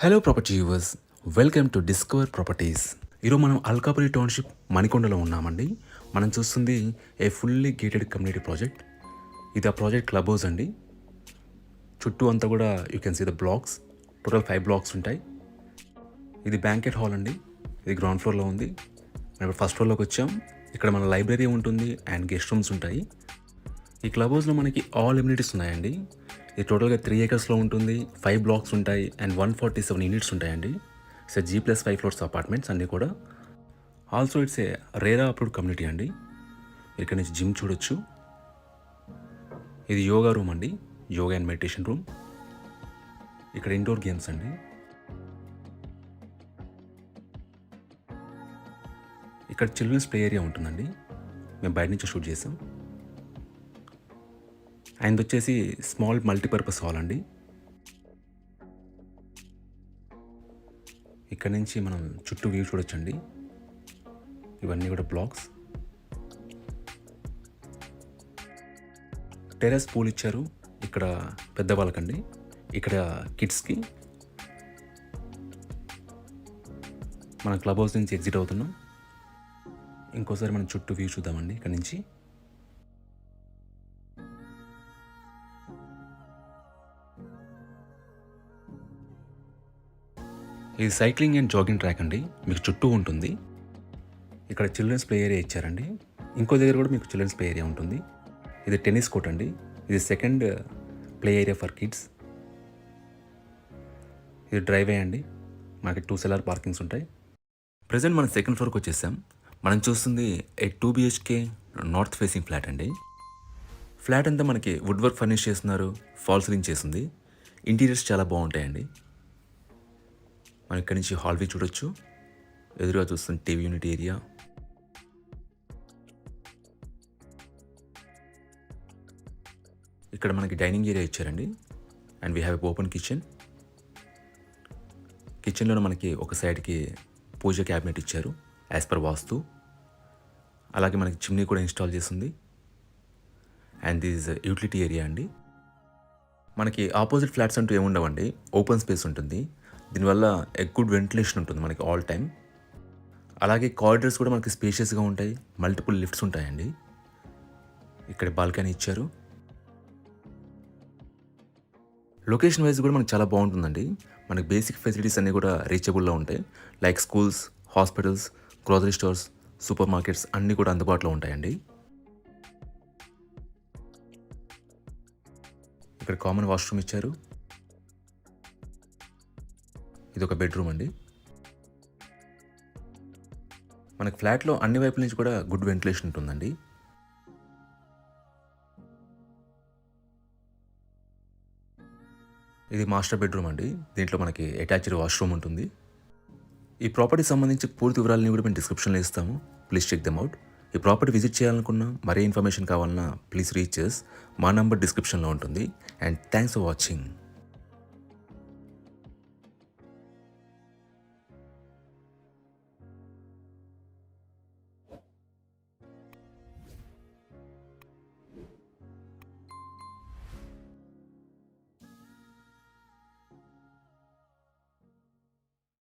Hello property viewers, welcome to discover properties. ఈరోజు మనం Alkapuri township మణికొండలో ఉన్నామండి. మనం చూస్తుంది a fully gated community project. ఇది ఆ ప్రాజెక్ట్ క్లబ్ హౌస్ అండి. చుట్టూ అంతా కూడా you can see the blocks. Total 5 blocks ఉంటాయి. ఇది బ్యాంకెట్ హాల్ అండి. ఇది గ్రౌండ్ ఫ్లోర్లో ఉంది. మనం ఇప్పుడు ఫస్ట్ ఫ్లోర్లోకి వచ్చాం. ఇక్కడ మన లైబ్రరీ ఉంటుంది అండ్ గెస్ట్ రూమ్స్ ఉంటాయి. ఈ క్లబ్ హౌస్లో మనకి ఆల్ ఎమ్యూనిటీస్ ఉన్నాయండి. ఇది టోటల్గా 3 acres ఉంటుంది. 5 బ్లాక్స్ ఉంటాయి అండ్ 147 యూనిట్స్ ఉంటాయండి. ఇట్స్ G+5 ఫ్లోర్స్ అపార్ట్మెంట్స్ అన్నీ కూడా. Also it's a RERA approved community అండి. ఇక్కడ నుంచి జిమ్ చూడొచ్చు. ఇది యోగా రూమ్ అండి, యోగా అండ్ మెడిటేషన్ రూమ్. ఇక్కడ ఇండోర్ గేమ్స్ అండి. ఇక్కడ చిల్డ్రన్స్ ప్లే ఏరియా ఉంటుందండి. మేము బయట నుంచి షూట్ చేసాం. ఆయనది వచ్చేసి స్మాల్ మల్టీపర్పస్ హాల్ అండి. ఇక్కడ నుంచి మనం చుట్టూ వ్యూ చూడొచ్చండి. ఇవన్నీ కూడా బ్లాక్స్. టెర్రస్ పూల్ ఇచ్చారు. ఇక్కడ పెద్దవాళ్ళకండి, ఇక్కడ కిడ్స్కి. మన క్లబ్ హౌస్ నుంచి ఎగ్జిట్ అవుతున్నాం. ఇంకోసారి మనం చుట్టూ వ్యూ చూద్దామండి. ఇక్కడ నుంచి ఇది సైక్లింగ్ అండ్ జాగింగ్ ట్రాక్ అండి. మీకు చుట్టూ ఉంటుంది. ఇక్కడ చిల్డ్రన్స్ ప్లే ఏరియా ఇచ్చారండి. ఇంకో దగ్గర కూడా మీకు చిల్డ్రన్స్ ప్లే ఏరియా ఉంటుంది. ఇది టెన్నిస్ కోర్ట్ అండి. ఇది second play area for kids. ఇది డ్రైవే అండి. మనకి 2 సెలార్ పార్కింగ్స్ ఉంటాయి. ప్రజెంట్ మనం సెకండ్ ఫ్లోర్కి వచ్చేసాం. మనం చూస్తుంది ఏ 2 BHK నార్త్ ఫేసింగ్ ఫ్లాట్ అండి. ఫ్లాట్ అంతా మనకి వుడ్ వర్క్ ఫర్నిష్ చేస్తున్నారు. ఫాల్ సీలింగ్ చేసింది. ఇంటీరియర్స్ చాలా బాగుంటాయండి. మనం ఇక్కడి నుంచి హాల్ వ్యూ చూడొచ్చు. ఎదురుగా చూస్తుంది టీవీ యూనిట్ ఏరియా. ఇక్కడ మనకి డైనింగ్ ఏరియా ఇచ్చారండి and we have a open kitchen. కిచెన్లో మనకి ఒక సైడ్కి పూజ క్యాబినెట్ ఇచ్చారు యాజ్ పర్ వాస్తు. అలాగే మనకి చిమ్నీ కూడా ఇన్స్టాల్ చేసింది. అండ్ దిస్ యూటిలిటీ ఏరియా అండి. మనకి ఆపోజిట్ ఫ్లాట్స్ అంటూ ఏముండవండి. ఓపెన్ స్పేస్ ఉంటుంది. దీనివల్ల గుడ్ వెంటిలేషన్ ఉంటుంది మనకి ఆల్ టైమ్. అలాగే కారిడర్స్ కూడా మనకి స్పేషియస్గా ఉంటాయి. మల్టిపుల్ లిఫ్ట్స్ ఉంటాయండి. ఇక్కడ బాల్కనీ ఇచ్చారు. లొకేషన్ వైజ్ కూడా మనకి చాలా బాగుంటుందండి. మనకి బేసిక్ ఫెసిలిటీస్ అన్నీ కూడా రీచబుల్లో ఉంటాయి. Like schools, hospitals, grocery stores, super markets అన్నీ కూడా అందుబాటులో ఉంటాయండి. ఇక్కడ కామన్ వాష్రూమ్ ఇచ్చారు. ఇది ఒక బెడ్రూమ్ అండి. మనకి ఫ్లాట్లో అన్ని వైపుల నుంచి కూడా గుడ్ వెంటిలేషన్ ఉంటుందండి. ఇది మాస్టర్ బెడ్రూమ్ అండి. దీంట్లో మనకి అటాచ్డ్ వాష్రూమ్ ఉంటుంది. ఈ ప్రాపర్టీ సంబంధించి పూర్తి వివరాలని కూడా మేము డిస్క్రిప్షన్లో ఇస్తాము. Please check them out. ఈ ప్రాపర్టీ విజిట్ చేయాలనుకున్నా, మరే ఇన్ఫర్మేషన్ కావాలన్నా ప్లీజ్ రీచ్ us. మా నంబర్ డిస్క్రిప్షన్లో ఉంటుంది. And thanks for watching.